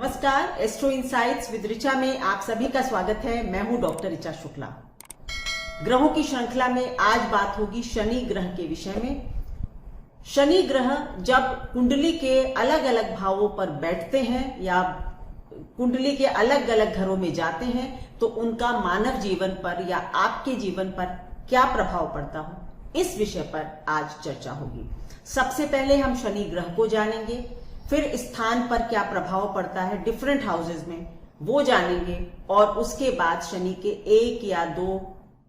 नमस्कार, astro insights with Richa में आप सभी का स्वागत है। मैं हूं डॉक्टर ऋचा शुक्ला। ग्रहों की श्रृंखला में आज बात होगी शनि ग्रह के विषय में। शनि ग्रह जब कुंडली के अलग अलग भावों पर बैठते हैं या कुंडली के अलग अलग घरों में जाते हैं तो उनका मानव जीवन पर या आपके जीवन पर क्या प्रभाव पड़ता हो, इस विषय पर आज चर्चा होगी। सबसे पहले हम शनि ग्रह को जानेंगे, फिर स्थान पर क्या प्रभाव पड़ता है डिफरेंट हाउसेज में वो जानेंगे, और उसके बाद शनि के एक या दो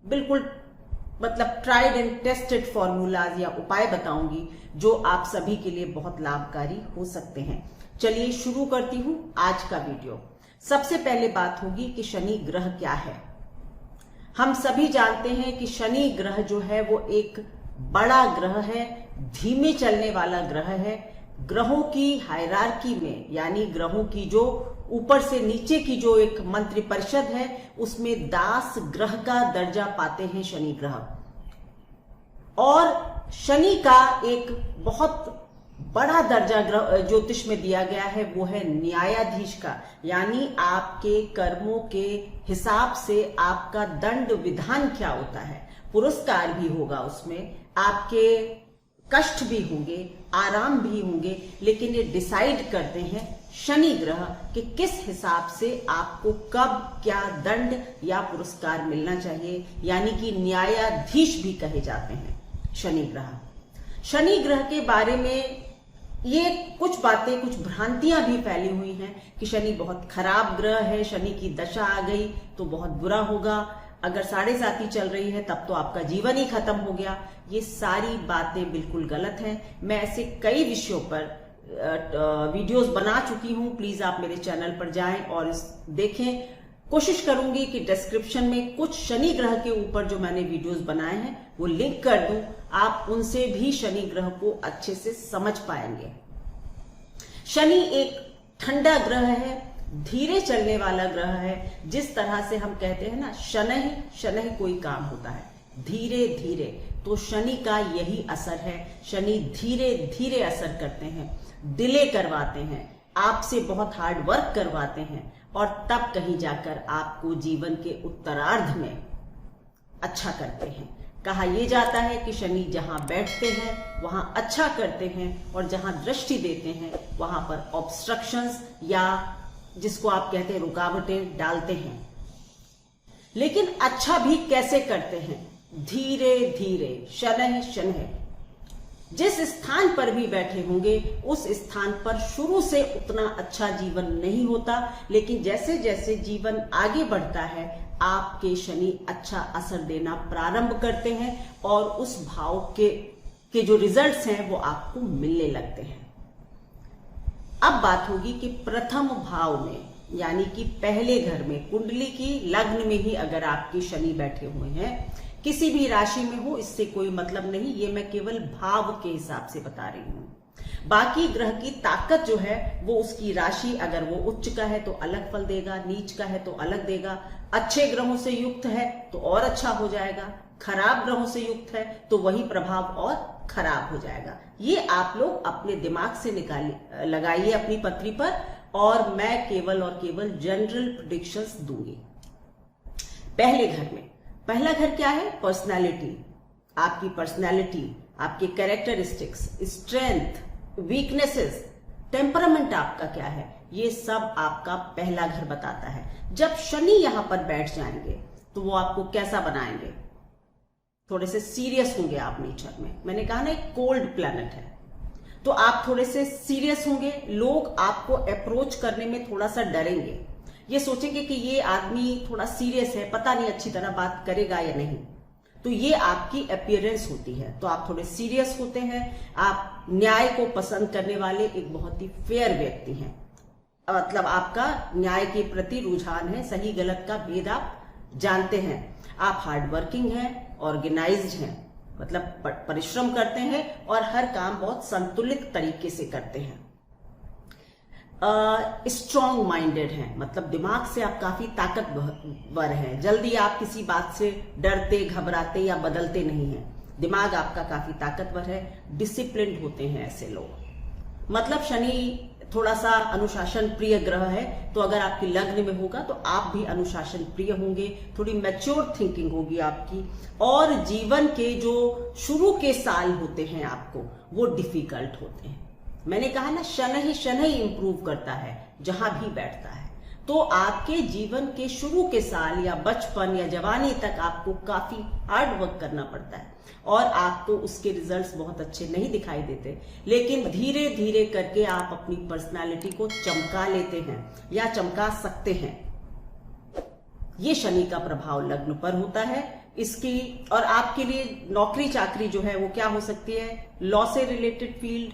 बिल्कुल ट्राइड एंड टेस्टेड फॉर्मूलाज या उपाय बताऊंगी जो आप सभी के लिए बहुत लाभकारी हो सकते हैं। चलिए शुरू करती हूं आज का वीडियो। सबसे पहले बात होगी कि शनि ग्रह क्या है। हम सभी जानते हैं कि शनि ग्रह जो है वो एक बड़ा ग्रह है, धीमे चलने वाला ग्रह है। ग्रहों की हायरार्की में यानी ग्रहों की जो ऊपर से नीचे की जो एक मंत्रिपरिषद है उसमें दास ग्रह का दर्जा पाते हैं शनि ग्रह। और शनि का एक बहुत बड़ा दर्जा ग्रह ज्योतिष में दिया गया है वो है न्यायाधीश का, यानी आपके कर्मों के हिसाब से आपका दंड विधान क्या होता है। पुरस्कार भी होगा उसमें, आपके कष्ट भी होंगे, आराम भी होंगे, लेकिन ये डिसाइड करते हैं शनि ग्रह कि किस हिसाब से आपको कब क्या दंड या पुरस्कार मिलना चाहिए, यानी कि न्यायाधीश भी कहे जाते हैं शनि ग्रह। शनि ग्रह के बारे में ये कुछ बातें, कुछ भ्रांतियां भी फैली हुई हैं कि शनि बहुत खराब ग्रह है, शनि की दशा आ गई तो बहुत बुरा होगा, अगर 7.5 चल रही है तब तो आपका जीवन ही खत्म हो गया। ये सारी बातें बिल्कुल गलत हैं। मैं ऐसे कई विषयों पर वीडियोस बना चुकी हूं, प्लीज आप मेरे चैनल पर जाएं और देखें। कोशिश करूंगी कि डिस्क्रिप्शन में कुछ शनि ग्रह के ऊपर जो मैंने वीडियोस बनाए हैं वो लिंक कर दूं, आप उनसे भी शनि ग्रह को अच्छे से समझ पाएंगे। शनि एक ठंडा ग्रह है, धीरे चलने वाला ग्रह है। जिस तरह से हम कहते हैं ना शनैः शनैः कोई काम होता है धीरे धीरे, तो शनि का यही असर है। शनि धीरे धीरे असर करते हैं, डिले करवाते हैं, आपसे बहुत हार्ड वर्क करवाते हैं और तब कहीं जाकर आपको जीवन के उत्तरार्ध में अच्छा करते हैं। कहा यह जाता है कि शनि जहां बैठते हैं वहां अच्छा करते हैं और जहां दृष्टि देते हैं वहां पर ऑब्स्ट्रक्शंस या जिसको आप कहते हैं रुकावटें डालते हैं। लेकिन अच्छा भी कैसे करते हैं? धीरे धीरे, शनैः शनैः। जिस स्थान पर भी बैठे होंगे उस स्थान पर शुरू से उतना अच्छा जीवन नहीं होता, लेकिन जैसे जैसे जीवन आगे बढ़ता है आपके शनि अच्छा असर देना प्रारंभ करते हैं और उस भाव के जो रिजल्ट्स हैं वो आपको मिलने लगते हैं। अब बात होगी कि प्रथम भाव में यानी कि पहले घर में, कुंडली की लग्न में ही अगर आपके शनि बैठे हुए हैं, किसी भी राशि में हो इससे कोई मतलब नहीं, ये मैं केवल भाव के हिसाब से बता रही हूं। बाकी ग्रह की ताकत जो है वो उसकी राशि, अगर वो उच्च का है तो अलग फल देगा, नीच का है तो अलग देगा, अच्छे ग्रहों से युक्त है तो और अच्छा हो जाएगा, खराब ग्रहों से युक्त है तो वही प्रभाव और खराब हो जाएगा। ये आप लोग अपने दिमाग से लगाइए अपनी पत्री पर, और मैं केवल और केवल जनरल प्रेडिक्शंस दूंगी। पहले घर में, पहला घर क्या है? पर्सनालिटी, आपकी पर्सनालिटी, आपके कैरेक्टरिस्टिक्स, स्ट्रेंथ, वीकनेसेस, टेम्परामेंट आपका क्या है, ये सब आपका पहला घर बताता है। जब शनि यहां पर बैठ जाएंगे तो वो आपको कैसा बनाएंगे? थोड़े से सीरियस होंगे आप नेचर में। मैंने कहा ना एक कोल्ड प्लैनेट है तो आप थोड़े से सीरियस होंगे, लोग आपको अप्रोच करने में थोड़ा सा डरेंगे, ये सोचेंगे कि ये आदमी थोड़ा सीरियस है, पता नहीं अच्छी तरह बात करेगा या नहीं। तो ये आपकी अपीयरेंस होती है, तो आप थोड़े सीरियस होते हैं। आप न्याय को पसंद करने वाले एक बहुत ही फेयर व्यक्ति हैं, मतलब आपका न्याय के प्रति रुझान है, सही गलत का भेद आप जानते हैं। आप हार्ड वर्किंग हैं, ऑर्गेनाइज्ड हैं, मतलब परिश्रम करते हैं और हर काम बहुत संतुलित तरीके से करते हैं। स्ट्रॉन्ग माइंडेड हैं, मतलब दिमाग से आप काफी ताकतवर हैं, जल्दी आप किसी बात से डरते, घबराते या बदलते नहीं हैं। दिमाग आपका काफी ताकतवर है, डिसिप्लिन्ड होते हैं ऐसे लोग। मतलब शनि थोड़ा सा अनुशासन प्रिय ग्रह है, तो अगर आपकी लग्न में होगा तो आप भी अनुशासन प्रिय होंगे, थोड़ी मैच्योर थिंकिंग होगी आपकी, और जीवन के जो शुरू के साल होते हैं आपको वो डिफिकल्ट होते हैं। मैंने कहा ना, शनैः इंप्रूव करता है जहां भी बैठता है। तो आपके जीवन के शुरू के साल या बचपन या जवानी तक आपको काफी हार्ड वर्क करना पड़ता है और आपको उसके रिजल्ट्स बहुत अच्छे नहीं दिखाई देते, लेकिन धीरे धीरे करके आप अपनी पर्सनालिटी को चमका लेते हैं या चमका सकते हैं। ये शनि का प्रभाव लग्न पर होता है इसकी। और आपके लिए नौकरी चाकरी जो है वो क्या हो सकती है, लॉ से रिलेटेड फील्ड,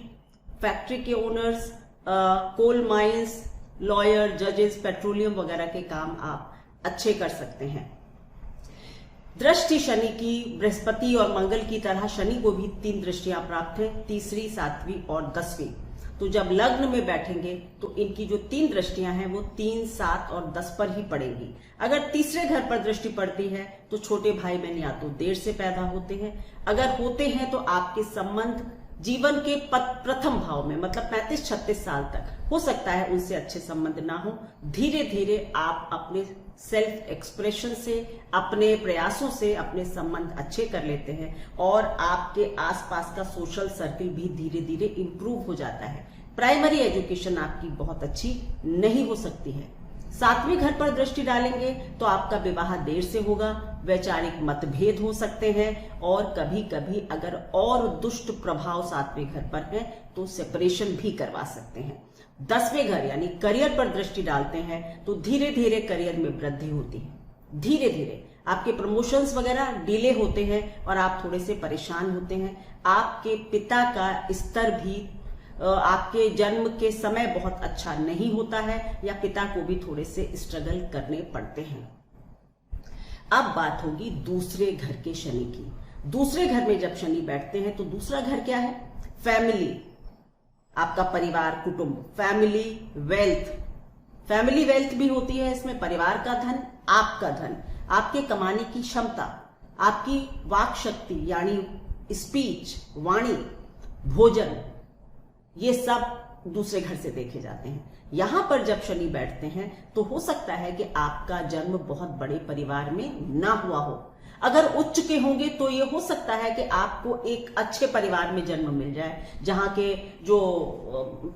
फैक्ट्री के ओनर्स, कोल माइंस, लॉयर, जजेस, पेट्रोलियम वगैरह के काम आप अच्छे कर सकते हैं। दृष्टि शनि की बृहस्पति और मंगल की तरह शनि को भी 3 दृष्टियां प्राप्त हैं, तीसरी, 7वीं और 10वीं। तो जब लग्न में बैठेंगे तो इनकी जो 3 दृष्टियां हैं वो 3, 7 और 10 पर ही पड़ेंगी। अगर तीसरे घर पर दृष्टि पड़ती है तो छोटे भाई बहन या तो देर से पैदा होते हैं, अगर होते हैं तो आपके संबंध जीवन के प्रथम भाव में, मतलब 35-36 साल तक हो सकता है उनसे अच्छे संबंध ना हो। धीरे धीरे आप अपने सेल्फ एक्सप्रेशन से, अपने प्रयासों से अपने संबंध अच्छे कर लेते हैं और आपके आसपास का सोशल सर्किल भी धीरे धीरे इंप्रूव हो जाता है। प्राइमरी एजुकेशन आपकी बहुत अच्छी नहीं हो सकती है। 7वें घर पर दृष्टि डालेंगे तो आपका विवाह देर से होगा, वैचारिक मतभेद हो सकते हैं और कभी कभी अगर और दुष्ट प्रभाव 7वें घर पर है तो सेपरेशन भी करवा सकते हैं। 10वें घर यानी करियर पर दृष्टि डालते हैं तो धीरे धीरे करियर में वृद्धि होती है। धीरे धीरे आपके प्रमोशंस वगैरह डिले होते हैं और आप थोड़े से परेशान होते हैं। आपके पिता का स्तर भी आपके जन्म के समय बहुत अच्छा नहीं होता है या पिता को भी थोड़े से स्ट्रगल करने पड़ते हैं। अब बात होगी दूसरे घर के शनि की। दूसरे घर में जब शनि बैठते हैं तो दूसरा घर क्या है, फैमिली, आपका परिवार, कुटुंब, फैमिली वेल्थ। फैमिली वेल्थ भी होती है इसमें, परिवार का धन, आपका धन, आपके कमाने की क्षमता, आपकी वाक शक्ति यानी स्पीच, वाणी, भोजन, ये सब दूसरे घर से देखे जाते हैं। यहां पर जब शनि बैठते हैं तो हो सकता है कि आपका जन्म बहुत बड़े परिवार में ना हुआ हो। अगर उच्च के होंगे तो ये हो सकता है कि आपको एक अच्छे परिवार में जन्म मिल जाए जहां के जो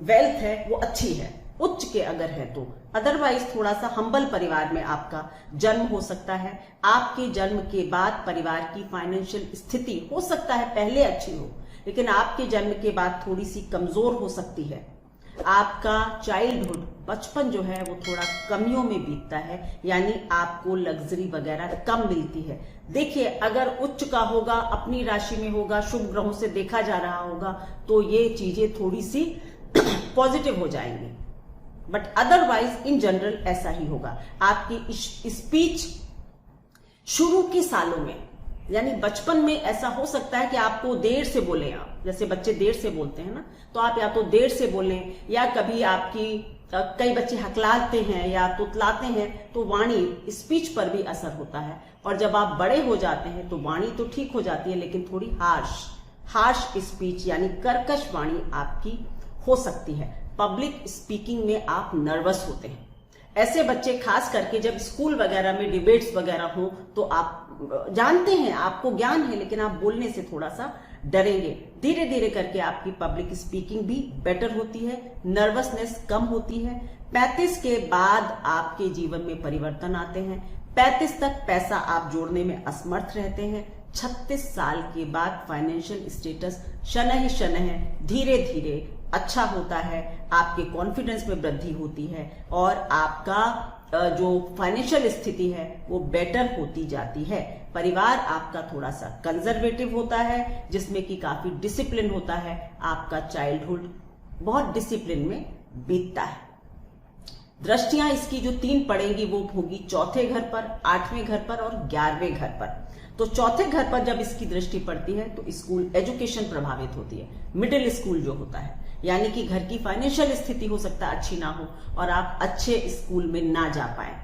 वेल्थ है वो अच्छी है, उच्च के अगर है तो। अदरवाइज थोड़ा सा हम्बल परिवार में आपका जन्म हो सकता है। आपके जन्म के बाद परिवार की फाइनेंशियल स्थिति हो सकता है पहले अच्छी हो, लेकिन आपके जन्म के बाद थोड़ी सी कमजोर हो सकती है। आपका चाइल्डहुड, बचपन जो है वो थोड़ा कमियों में बीतता है, यानी आपको लग्जरी वगैरह कम मिलती है। देखिए, अगर उच्च का होगा, अपनी राशि में होगा, शुभ ग्रहों से देखा जा रहा होगा तो ये चीजें थोड़ी सी पॉजिटिव हो जाएंगी, बट अदरवाइज इन जनरल ऐसा ही होगा। आपकी स्पीच शुरू के सालों में यानी बचपन में ऐसा हो सकता है कि आपको देर से बोले, आप जैसे बच्चे देर से बोलते हैं ना, तो आप या तो देर से बोलें या कभी आपकी कई बच्चे हकलाते हैं या तुतलाते हैं तो वाणी, स्पीच पर भी असर होता है। और जब आप बड़े हो जाते हैं तो वाणी तो ठीक हो जाती है लेकिन थोड़ी हार्श स्पीच यानी कर्कश वाणी आपकी हो सकती है। पब्लिक स्पीकिंग में आप नर्वस होते हैं। ऐसे बच्चे खास करके जब स्कूल वगैरह में डिबेट्स वगैरह हो तो आप जानते हैं, आपको ज्ञान है, लेकिन आप बोलने से थोड़ा सा डरेंगे। धीरे धीरे करके आपकी पब्लिक स्पीकिंग भी बेटर होती है, नर्वसनेस कम होती है। 35 के बाद आपके जीवन में परिवर्तन आते हैं। 35 तक पैसा आप जोड़ने में असमर्थ रहते हैं। 36 साल के बाद फाइनेंशियल स्टेटस शनैः धीरे धीरे अच्छा होता है। आपके कॉन्फिडेंस में वृद्धि होती है और आपका जो फाइनेंशियल स्थिति है वो बेटर होती जाती है। परिवार आपका थोड़ा सा कंजर्वेटिव होता है जिसमें कि काफी डिसिप्लिन होता है। आपका चाइल्डहुड बहुत डिसिप्लिन में बीतता है। दृष्टियां इसकी जो 3 पड़ेंगी वो होगी चौथे घर पर, 8वें घर पर और 11वें घर पर। तो चौथे घर पर जब इसकी दृष्टि पड़ती है तो स्कूल एजुकेशन प्रभावित होती है। मिडिल स्कूल जो होता है यानी कि घर की फाइनेंशियल स्थिति हो सकता है अच्छी ना हो और आप अच्छे स्कूल में ना जा पाए,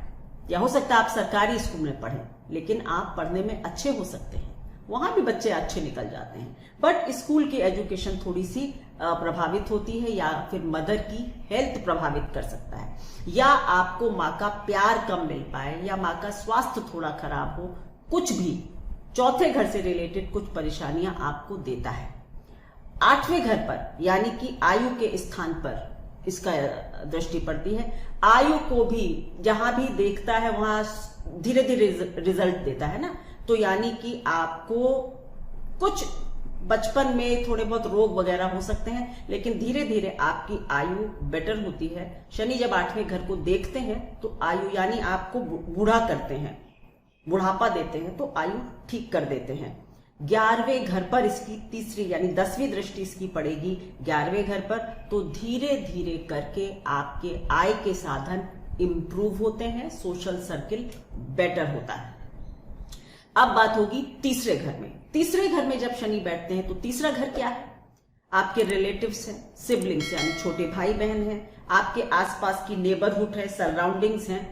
या हो सकता है आप सरकारी स्कूल में पढ़ें लेकिन आप पढ़ने में अच्छे हो सकते हैं, वहां भी बच्चे अच्छे निकल जाते हैं, बट स्कूल की एजुकेशन थोड़ी सी प्रभावित होती है, या फिर मदर की हेल्थ प्रभावित कर सकता है, या आपको माँ का प्यार कम मिल पाए, या माँ का स्वास्थ्य थोड़ा खराब हो, कुछ भी चौथे घर से रिलेटेड कुछ परेशानियां आपको देता है। आठवें घर पर यानी कि आयु के स्थान पर इसका दृष्टि पड़ती है। आयु को भी जहां भी देखता है वहां धीरे धीरे रिजल्ट देता है ना, तो यानी कि आपको कुछ बचपन में थोड़े बहुत रोग वगैरह हो सकते हैं, लेकिन धीरे धीरे आपकी आयु बेटर होती है। शनि जब आठवें घर को देखते हैं तो आयु यानी आपको बूढ़ा करते हैं, बुढ़ापा देते हैं, तो आयु ठीक कर देते हैं। 11वें घर पर इसकी तीसरी यानी 10वीं दृष्टि इसकी पड़ेगी 11वें घर पर, तो धीरे धीरे करके आपके आय के साधन इंप्रूव होते हैं, सोशल सर्किल बेटर होता है। अब बात होगी तीसरे घर में। तीसरे घर में जब शनि बैठते हैं तो तीसरा घर क्या है? आपके रिलेटिव्स हैं, सिबलिंग्स यानी छोटे भाई बहन हैं, आपके आसपास की नेबरहुड है, सराउंडिंग्स हैं,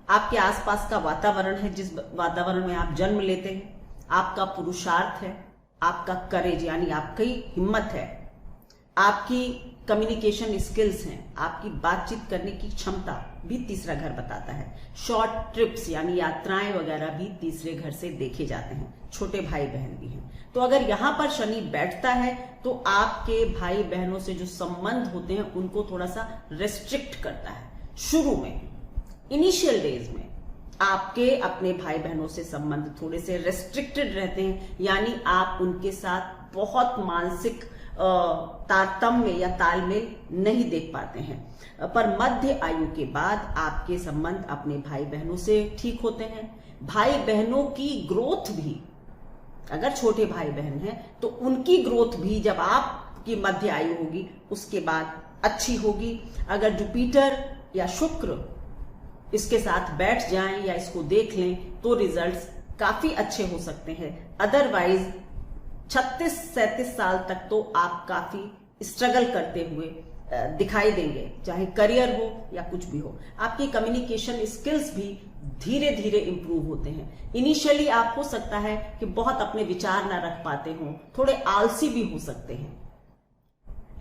आपके आसपास का वातावरण है जिस वातावरण में आप जन्म लेते हैं, आपका पुरुषार्थ है, आपका करेज यानी आपकी हिम्मत है, आपकी कम्युनिकेशन स्किल्स हैं, आपकी बातचीत करने की क्षमता भी तीसरा घर बताता है। शॉर्ट ट्रिप्स यानी यात्राएं वगैरह भी तीसरे घर से देखे जाते हैं, छोटे भाई बहन भी हैं। तो अगर यहां पर शनि बैठता है तो आपके भाई बहनों से जो संबंध होते हैं उनको थोड़ा सा रेस्ट्रिक्ट करता है। शुरू में इनिशियल डेज में आपके अपने भाई बहनों से संबंध थोड़े से रेस्ट्रिक्टेड रहते हैं, यानी आप उनके साथ बहुत मानसिक तारतम्य या तालमेल नहीं देख पाते हैं। पर मध्य आयु के बाद आपके संबंध अपने भाई बहनों से ठीक होते हैं। भाई बहनों की ग्रोथ भी, अगर छोटे भाई बहन हैं तो उनकी ग्रोथ भी जब आपकी मध्य आयु होगी उसके बाद अच्छी होगी। अगर जुपिटर या शुक्र इसके साथ बैठ जाएं या इसको देख लें तो रिजल्ट्स काफी अच्छे हो सकते हैं। अदरवाइज 36-37 साल तक तो आप काफी स्ट्रगल करते हुए दिखाई देंगे, चाहे करियर हो या कुछ भी हो। आपकी कम्युनिकेशन स्किल्स भी धीरे धीरे इंप्रूव होते हैं। इनिशियली आप हो सकता है कि बहुत अपने विचार ना रख पाते हो, थोड़े आलसी भी हो सकते हैं,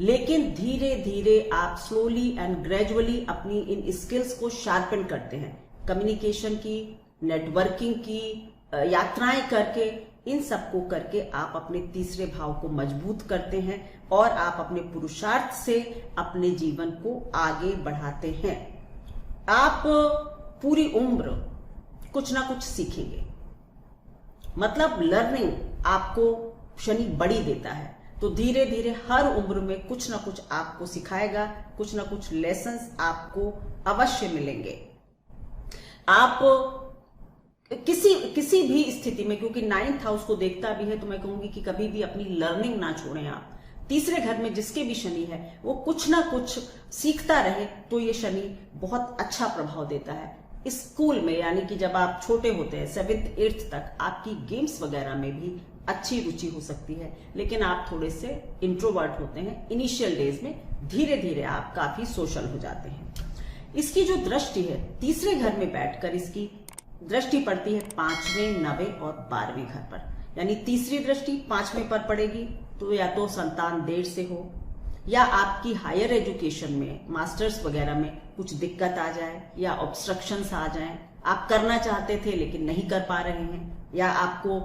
लेकिन धीरे धीरे आप स्लोली एंड ग्रेजुअली अपनी इन स्किल्स को शार्पन करते हैं। कम्युनिकेशन की, नेटवर्किंग की, यात्राएं करके, इन सबको करके आप अपने तीसरे भाव को मजबूत करते हैं और आप अपने पुरुषार्थ से अपने जीवन को आगे बढ़ाते हैं। आप पूरी उम्र कुछ ना कुछ सीखेंगे, मतलब लर्निंग आपको शनि बड़ी देता है, तो धीरे धीरे हर उम्र में कुछ ना कुछ आपको सिखाएगा, कुछ ना कुछ लेसन्स आपको अवश्य मिलेंगे। आप किसी भी स्थिति में, क्योंकि 9th हाउस को देखता भी है, तो मैं कहूंगी कि कभी भी अपनी लर्निंग ना छोड़ें आप। तीसरे घर में जिसके भी शनि है वो कुछ ना कुछ सीखता रहे, तो ये शनि बहुत अच्छा प्रभाव देता है। स्कूल में यानी कि जब आप छोटे होते हैं 7th 8th तक, आपकी गेम्स वगैरह में भी अच्छी रुचि हो सकती है, लेकिन आप थोड़े से इंट्रोवर्ट होते हैं इनिशियल डेज में। धीरे धीरे आप काफी सोशल हो जाते हैं। इसकी जो दृष्टि है तीसरे घर में बैठकर, इसकी दृष्टि पड़ती है 5वें, 9वें और 12वें घर पर, यानी तीसरी दृष्टि 5वें पर पड़ेगी तो या तो संतान देर से हो, या आपकी हायर एजुकेशन में मास्टर्स वगैरह में कुछ दिक्कत आ जाए, या ऑब्स्ट्रक्शंस आ जाएं, आप करना चाहते थे लेकिन नहीं कर पा रहे हैं, या आपको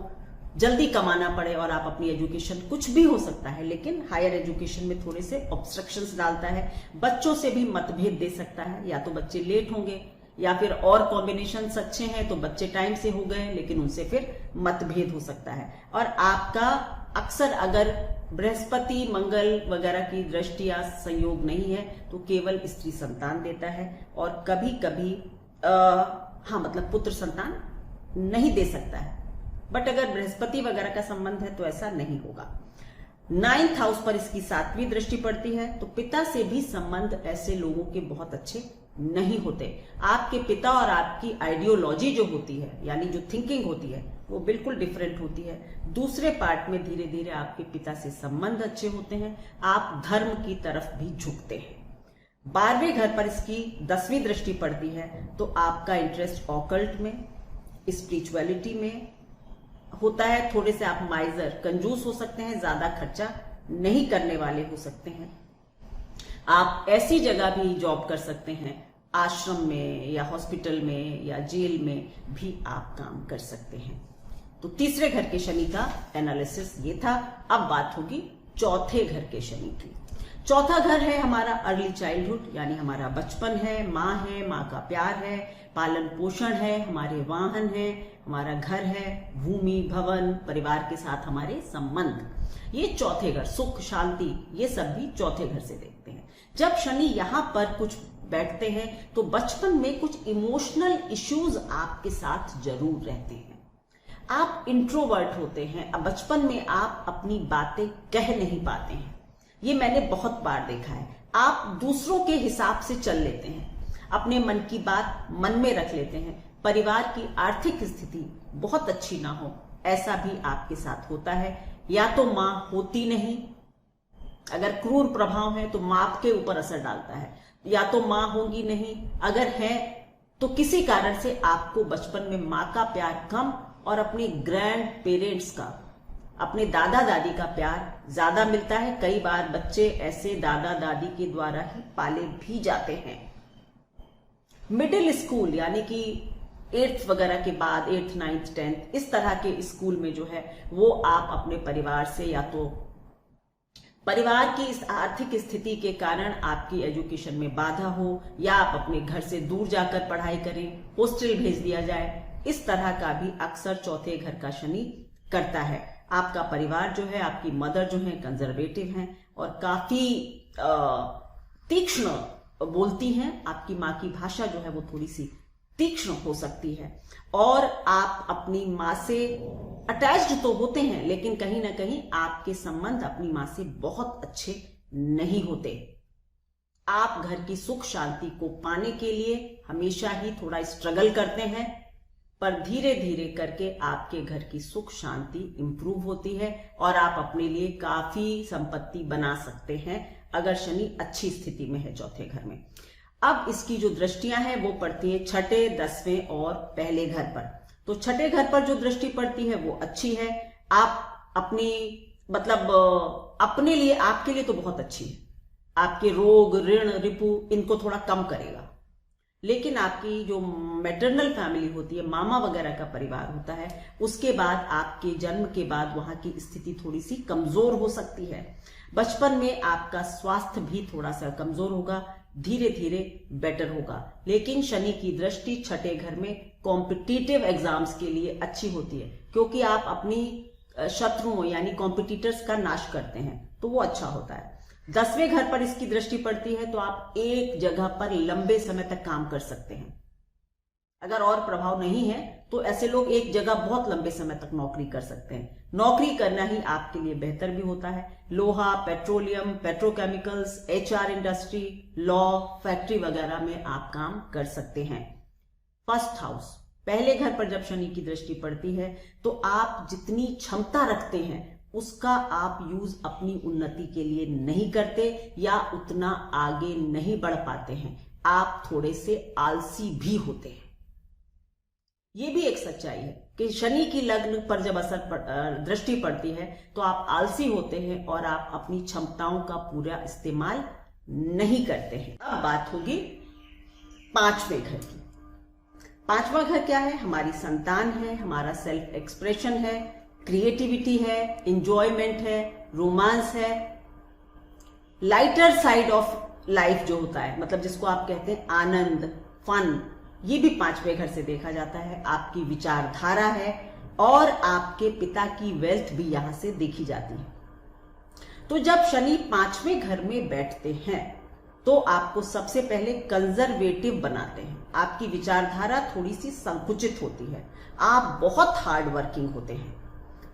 जल्दी कमाना पड़े और आप अपनी एजुकेशन, कुछ भी हो सकता है, लेकिन हायर एजुकेशन में थोड़े से ऑब्स्ट्रक्शंस डालता है। बच्चों से भी मतभेद दे सकता है, या तो बच्चे लेट होंगे, या फिर और कॉम्बिनेशन अच्छे हैं तो बच्चे टाइम से हो गए लेकिन उनसे फिर मतभेद हो सकता है। और आपका अक्सर अगर बृहस्पति मंगल वगैरह की दृष्टि या संयोग नहीं है तो केवल स्त्री संतान देता है, और कभी कभी मतलब पुत्र संतान नहीं दे सकता है, बट अगर बृहस्पति वगैरह का संबंध है तो ऐसा नहीं होगा। 9th हाउस पर इसकी 7वीं दृष्टि पड़ती है, तो पिता से भी संबंध ऐसे लोगों के बहुत अच्छे नहीं होते। आपके पिता और आपकी आइडियोलॉजी जो होती है, यानी जो थिंकिंग होती है, वो बिल्कुल डिफरेंट होती है। दूसरे पार्ट में धीरे धीरे आपके पिता से संबंध अच्छे होते हैं, आप धर्म की तरफ भी झुकते हैं। 12वें घर पर इसकी 10वीं दृष्टि पड़ती है, तो आपका इंटरेस्ट ऑकल्ट में, स्पिरिचुअलिटी में होता है। थोड़े से आप माइजर, कंजूस हो सकते हैं, ज्यादा खर्चा नहीं करने वाले हो सकते हैं। आप ऐसी जगह भी जॉब कर सकते हैं, आश्रम में या हॉस्पिटल में या जेल में भी आप काम कर सकते हैं। तो तीसरे घर के शनि का एनालिसिस ये था। अब बात होगी चौथे घर के शनि की। चौथा घर है हमारा अर्ली चाइल्डहुड, यानी हमारा बचपन है, माँ का प्यार है, पालन पोषण है, हमारे वाहन है, हमारा घर है, भूमि भवन, परिवार के साथ हमारे संबंध। ये चौथे घर, सुख शांति, ये सब भी चौथे घर से देखते हैं। जब शनि यहाँ पर कुछ बैठते हैं तो बचपन में कुछ इमोशनल इश्यूज आपके साथ जरूर रहते हैं। आप इंट्रोवर्ट होते हैं, अब बचपन में आप अपनी बातें कह नहीं पाते हैं, ये मैंने बहुत बार देखा है। आप दूसरों के हिसाब से चल लेते हैं, अपने मन की बात मन में रख लेते हैं। परिवार की आर्थिक स्थिति बहुत अच्छी ना हो, ऐसा भी आपके साथ होता है। या तो माँ होती नहीं, अगर क्रूर प्रभाव है तो माँ के ऊपर असर डालता है, या तो माँ होगी नहीं, अगर है तो किसी कारण से आपको बचपन में माँ का प्यार कम और अपने ग्रैंड पेरेंट्स का, अपने दादा दादी का प्यार ज्यादा मिलता है। कई बार बच्चे ऐसे दादा दादी के द्वारा ही पाले भी जाते हैं। मिडिल स्कूल यानी कि 8th वगैरह के बाद 8th 9th 10th इस तरह के स्कूल में जो है वो आप अपने परिवार से, या तो परिवार की इस आर्थिक स्थिति के कारण आपकी एजुकेशन में बाधा हो, या आप अपने घर से दूर जाकर पढ़ाई करें, हॉस्टल भेज दिया जाए, इस तरह का भी अक्सर चौथे घर का शनि करता है। आपका परिवार जो है, आपकी मदर जो है कंजर्वेटिव हैं और काफी तीक्ष्ण बोलती हैं। आपकी माँ की भाषा जो है वो थोड़ी सी तीक्ष्ण हो सकती है, और आप अपनी माँ से अटैच्ड तो होते हैं, लेकिन कहीं ना कहीं आपके संबंध अपनी माँ से बहुत अच्छे नहीं होते। आप घर की सुख शांति को पाने के लिए हमेशा ही थोड़ा स्ट्रगल करते हैं, पर धीरे धीरे करके आपके घर की सुख शांति इंप्रूव होती है और आप अपने लिए काफी संपत्ति बना सकते हैं अगर शनि अच्छी स्थिति में है चौथे घर में। अब इसकी जो दृष्टियां हैं वो पड़ती है छठे, 10वें और पहले घर पर। तो छठे घर पर जो दृष्टि पड़ती है वो अच्छी है। आप अपनी अपने लिए, आपके लिए तो बहुत अच्छी है। आपके रोग, ऋण, रिपु इनको थोड़ा कम करेगा। लेकिन आपकी जो मैटरनल फैमिली होती है, मामा वगैरह का परिवार होता है, उसके बाद आपके जन्म के बाद वहां की स्थिति थोड़ी सी कमजोर हो सकती है। बचपन में आपका स्वास्थ्य भी थोड़ा सा कमजोर होगा, धीरे धीरे बेटर होगा। लेकिन शनि की दृष्टि छठे घर में कॉम्पिटिटिव एग्जाम्स के लिए अच्छी होती है, क्योंकि आप अपनी शत्रुओं यानी कॉम्पिटिटर्स का नाश करते हैं, तो वो अच्छा होता है। 10वें घर पर इसकी दृष्टि पड़ती है तो आप एक जगह पर लंबे समय तक काम कर सकते हैं। अगर और प्रभाव नहीं है तो ऐसे लोग एक जगह बहुत लंबे समय तक नौकरी कर सकते हैं। नौकरी करना ही आपके लिए बेहतर भी होता है। लोहा, petroleum, petrochemicals, HR industry, law, factory वगैरह में आप काम कर सकते हैं। फर्स्ट हाउस, पहले घर पर जब शनि की दृष्टि पड़ती है तो आप जितनी क्षमता रखते हैं उसका आप यूज अपनी उन्नति के लिए नहीं करते या उतना आगे नहीं बढ़ पाते हैं। आप थोड़े से आलसी भी होते हैं। ये भी एक सच्चाई है कि शनि की लग्न पर जब दृष्टि पड़ती है तो आप आलसी होते हैं और आप अपनी क्षमताओं का पूरा इस्तेमाल नहीं करते हैं। अब बात होगी 5वें घर की। 5वां घर क्या है? हमारी संतान है, हमारा सेल्फ एक्सप्रेशन है, क्रिएटिविटी है, इंजॉयमेंट है, रोमांस है, लाइटर साइड ऑफ लाइफ जो होता है, मतलब जिसको आप कहते हैं आनंद, फन, ये भी 5वें घर से देखा जाता है। आपकी विचारधारा है और आपके पिता की वेल्थ भी यहां से देखी जाती है। तो जब शनि 5वें घर में बैठते हैं तो आपको सबसे पहले कंजर्वेटिव बनाते हैं। आपकी विचारधारा थोड़ी सी संकुचित होती है। आप बहुत हार्ड वर्किंग होते हैं।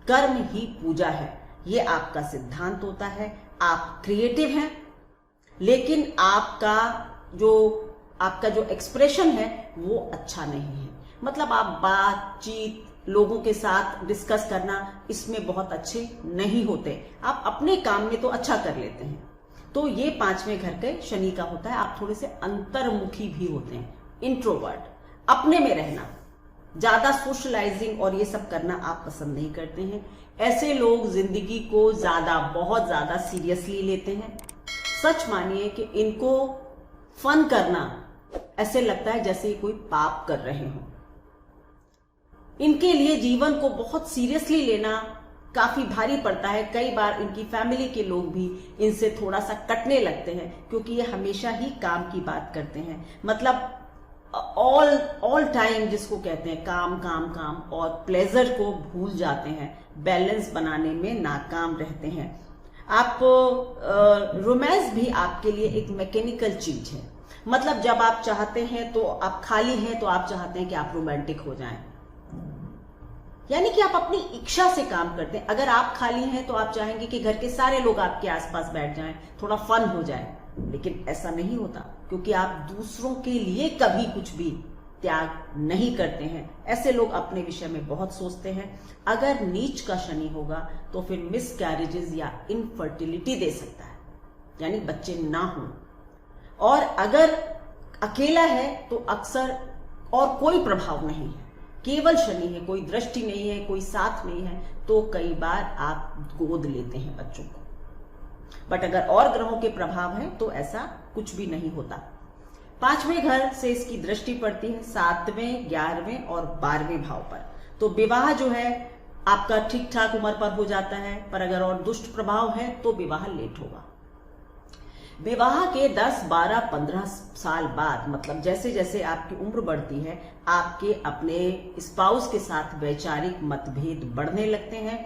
कर्म ही पूजा है, ये आपका सिद्धांत होता है। आप क्रिएटिव हैं, लेकिन आपका जो एक्सप्रेशन है वो अच्छा नहीं है। मतलब आप बातचीत, लोगों के साथ डिस्कस करना, इसमें बहुत अच्छे नहीं होते। आप अपने काम में तो अच्छा कर लेते हैं। तो ये 5वें घर के शनि का होता है। आप थोड़े से अंतर्मुखी भी होते हैं, इंट्रोवर्ट, अपने में रहना, ज्यादा सोशलाइजिंग और ये सब करना आप पसंद नहीं करते हैं। ऐसे लोग जिंदगी को बहुत ज्यादा सीरियसली लेते हैं। सच मानिए कि इनको फन करना ऐसे लगता है जैसे कोई पाप कर रहे हो। इनके लिए जीवन को बहुत सीरियसली लेना काफी भारी पड़ता है। कई बार इनकी फैमिली के लोग भी इनसे थोड़ा सा कटने लगते हैं, क्योंकि ये हमेशा ही काम की बात करते हैं। मतलब ऑल टाइम जिसको कहते हैं काम काम काम, और प्लेजर को भूल जाते हैं, बैलेंस बनाने में नाकाम रहते हैं। आप रोमांस भी आपके लिए एक मैकेनिकल चीज है। मतलब जब आप चाहते हैं तो आप खाली हैं तो आप चाहते हैं कि आप रोमांटिक हो जाएं, यानी कि आप अपनी इच्छा से काम करते हैं। अगर आप खाली हैं तो आप चाहेंगे कि घर के सारे लोग आपके आसपास बैठ जाएं, थोड़ा फन हो जाए, लेकिन ऐसा नहीं होता, क्योंकि आप दूसरों के लिए कभी कुछ भी त्याग नहीं करते हैं। ऐसे लोग अपने विषय में बहुत सोचते हैं। अगर नीच का शनि होगा तो फिर मिसकैरेजेस या इनफर्टिलिटी दे सकता है, यानी बच्चे ना हो। और अगर अकेला है तो अक्सर और कोई प्रभाव नहीं है, केवल शनि है, कोई दृष्टि नहीं है, कोई साथ नहीं है, तो कई बार आप गोद लेते हैं बच्चों को। बट अगर और ग्रहों के प्रभाव है तो ऐसा कुछ भी नहीं होता। 5वें घर से इसकी दृष्टि पड़ती है 7वें, 11वें और 12वें भाव पर। तो विवाह जो है आपका ठीक ठाक उम्र पर हो जाता है, पर अगर और दुष्ट प्रभाव है तो विवाह लेट होगा। विवाह के 10, 12, 15 साल बाद, मतलब जैसे जैसे आपकी उम्र बढ़ती है, आपके अपने स्पाउस के साथ वैचारिक मतभेद बढ़ने लगते हैं।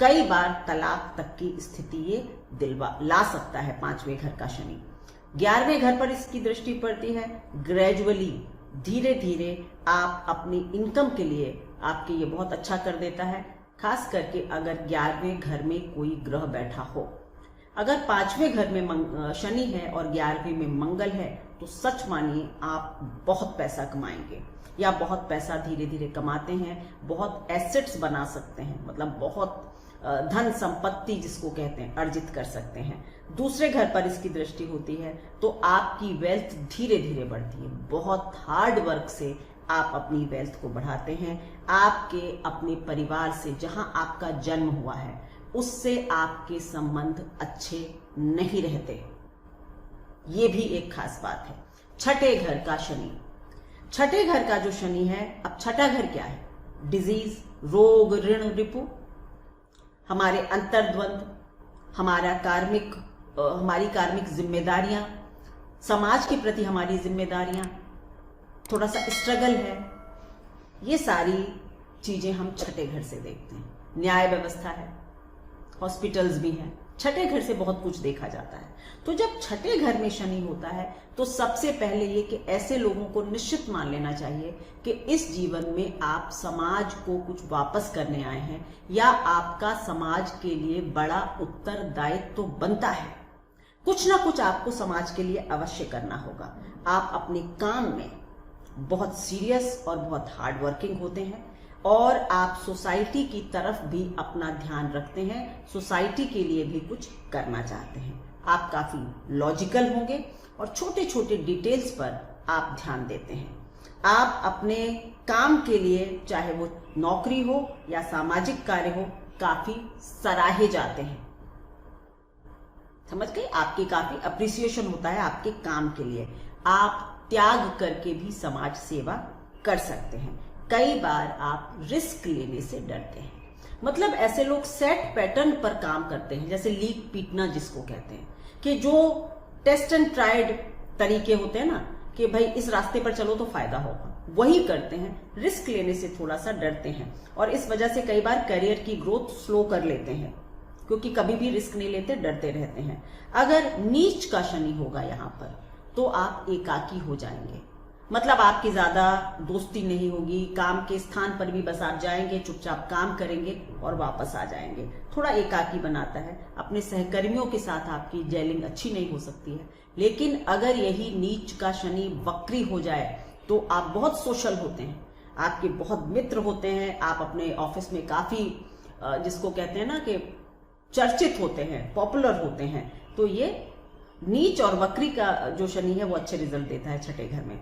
कई बार तलाक तक की स्थिति ये दिलवा ला सकता है 5वें घर का शनि। 11वें घर पर इसकी दृष्टि पड़ती है। ग्रेजुअली, धीरे धीरे आप अपनी इनकम के लिए आपके ये बहुत अच्छा कर देता है, खास करके अगर 11वें घर में कोई ग्रह बैठा हो। अगर 5वें घर में शनि है और 11वें में मंगल है तो सच मानिए आप बहुत पैसा कमाएंगे, या बहुत पैसा धीरे धीरे कमाते हैं, बहुत एसेट्स बना सकते हैं, मतलब बहुत धन संपत्ति जिसको कहते हैं अर्जित कर सकते हैं। दूसरे घर पर इसकी दृष्टि होती है तो आपकी वेल्थ धीरे धीरे बढ़ती है। बहुत हार्ड वर्क से आप अपनी वेल्थ को बढ़ाते हैं। आपके अपने परिवार से, जहां आपका जन्म हुआ है, उससे आपके संबंध अच्छे नहीं रहते। ये भी एक खास बात है। छठे घर का शनि, छठे घर का जो शनि है, अब छठा घर क्या है? डिजीज, रोग, ऋण, रिपु, हमारे अंतर्द्वंद, हमारी कार्मिक जिम्मेदारियां, समाज के प्रति हमारी जिम्मेदारियां, थोड़ा सा स्ट्रगल है, ये सारी चीजें हम छठे घर से देखते हैं। न्याय व्यवस्था है, हॉस्पिटल्स भी हैं, छठे घर से बहुत कुछ देखा जाता है। तो जब छठे घर में शनि होता है तो सबसे पहले ये कि ऐसे लोगों को निश्चित मान लेना चाहिए कि इस जीवन में आप समाज को कुछ वापस करने आए हैं, या आपका समाज के लिए बड़ा उत्तरदायित्व तो बनता है। कुछ ना कुछ आपको समाज के लिए अवश्य करना होगा। आप अपने काम में बहुत सीरियस और बहुत हार्ड वर्किंग होते हैं, और आप सोसाइटी की तरफ भी अपना ध्यान रखते हैं, सोसाइटी के लिए भी कुछ करना चाहते हैं। आप काफी लॉजिकल होंगे और छोटे छोटे डिटेल्स पर आप ध्यान देते हैं। आप अपने काम के लिए, चाहे वो नौकरी हो या सामाजिक कार्य हो, काफी सराहे जाते हैं। समझ गए? आपकी काफी अप्रिसिएशन होता है आपके काम के लिए। आप त्याग करके भी समाज सेवा कर सकते हैं। कई बार आप रिस्क लेने से डरते हैं। मतलब ऐसे लोग सेट पैटर्न पर काम करते हैं, जैसे लीक पीटना जिसको कहते हैं, कि जो टेस्ट एंड ट्राइड तरीके होते हैं ना, कि भाई इस रास्ते पर चलो तो फायदा होगा, वही करते हैं। रिस्क लेने से थोड़ा सा डरते हैं, और इस वजह से कई बार करियर की ग्रोथ स्लो कर लेते हैं, क्योंकि कभी भी रिस्क नहीं लेते, डरते रहते हैं। अगर नीच का शनि होगा यहाँ पर तो आप एकाकी हो जाएंगे। मतलब आपकी ज्यादा दोस्ती नहीं होगी, काम के स्थान पर भी बस आप जाएंगे, चुपचाप काम करेंगे और वापस आ जाएंगे। थोड़ा एकाकी बनाता है। अपने सहकर्मियों के साथ आपकी जेलिंग अच्छी नहीं हो सकती है। लेकिन अगर यही नीच का शनि वक्री हो जाए तो आप बहुत सोशल होते हैं, आपके बहुत मित्र होते हैं, आप अपने ऑफिस में काफी जिसको कहते हैं ना कि चर्चित होते हैं, पॉपुलर होते हैं। तो ये नीच और वक्री का जो शनि है वो अच्छे रिजल्ट देता है छठे घर में।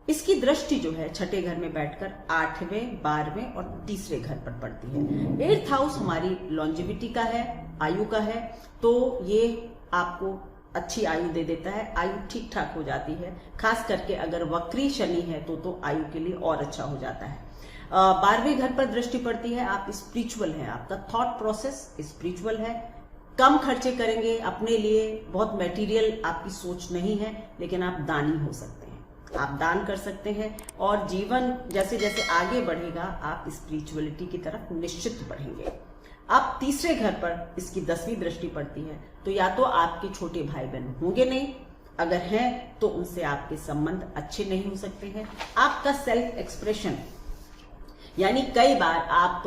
इसकी दृष्टि जो है छठे घर में बैठकर 8वें, 12वें और तीसरे घर पर पड़ती है। 8th हाउस हमारी लॉन्जिविटी का है, आयु का है, तो ये आपको अच्छी आयु दे देता है, आयु ठीक ठाक हो जाती है। खास करके अगर वक्री शनि है तो आयु के लिए और अच्छा हो जाता है। 12वें घर पर दृष्टि पड़ती है, आप स्पिरिचुअल हैं, आपका थॉट प्रोसेस स्पिरिचुअल है, कम खर्चे करेंगे अपने लिए, बहुत मटेरियल आपकी सोच नहीं है, लेकिन आप दानी हो सकते हैं, आप दान कर सकते हैं और जीवन जैसे जैसे आगे बढ़ेगा आप स्पिरिचुअलिटी की तरफ निश्चित बढ़ेंगे। अब तीसरे घर पर इसकी 10वीं दृष्टि पड़ती है, तो या तो आपके छोटे भाई बहन होंगे नहीं, अगर हैं तो उनसे आपके संबंध अच्छे नहीं हो सकते हैं। आपका सेल्फ एक्सप्रेशन यानी कई बार आप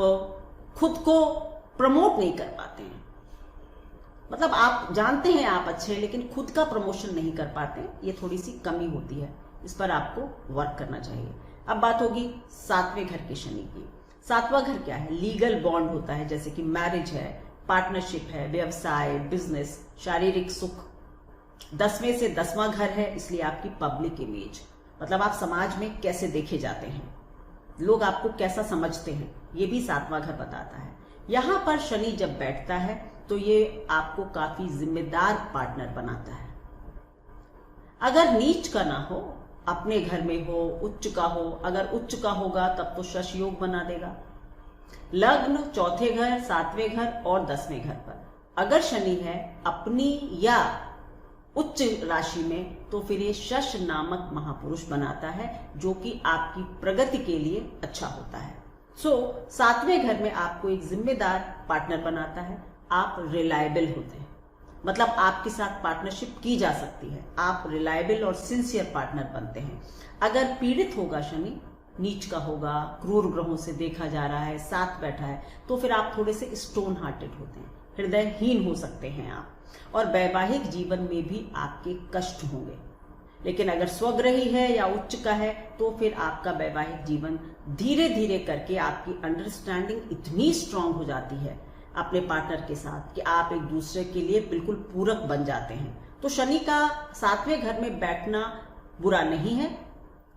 खुद को प्रमोट नहीं कर पाते हैं, मतलब आप जानते हैं आप अच्छे हैं लेकिन खुद का प्रमोशन नहीं कर पाते, ये थोड़ी सी कमी होती है, इस पर आपको वर्क करना चाहिए। अब बात होगी 7वें घर के शनि की। 7वां घर क्या है? लीगल बॉन्ड होता है, जैसे कि मैरिज है, पार्टनरशिप है, व्यवसाय, बिजनेस, शारीरिक सुख। 10वें से 10वां घर है, इसलिए आपकी पब्लिक इमेज, मतलब आप समाज में कैसे देखे जाते हैं, लोग आपको कैसा समझते हैं, ये भी 7वां घर बताता है। यहां पर शनि जब बैठता है तो ये आपको काफी जिम्मेदार पार्टनर बनाता है। अगर नीच का ना हो, अपने घर में हो, उच्च का हो, अगर उच्च का होगा तब तो शश योग बना देगा। लग्न, चौथे घर, 7वें घर और 10वें घर पर अगर शनि है अपनी या उच्च राशि में, तो फिर ये शश नामक महापुरुष बनाता है, जो कि आपकी प्रगति के लिए अच्छा होता है। 7वें घर में आपको एक जिम्मेदार पार्टनर बनाता है, आप रिलायबल होते हैं, मतलब आपके साथ पार्टनरशिप की जा सकती है, आप रिलायबल और सिंसियर पार्टनर बनते हैं। अगर पीड़ित होगा शनि, नीच का होगा, क्रूर ग्रहों से देखा जा रहा है, साथ बैठा है, तो फिर आप थोड़े से स्टोन हार्टेड होते हैं, हृदयहीन हो सकते हैं आप, और वैवाहिक जीवन में भी आपके कष्ट होंगे। लेकिन अगर स्वग्रही है या उच्च का है तो फिर आपका वैवाहिक जीवन धीरे धीरे करके आपकी अंडरस्टैंडिंग इतनी स्ट्रांग हो जाती है अपने पार्टनर के साथ कि आप एक दूसरे के लिए बिल्कुल पूरक बन जाते हैं। तो शनि का 7वें घर में बैठना बुरा नहीं है,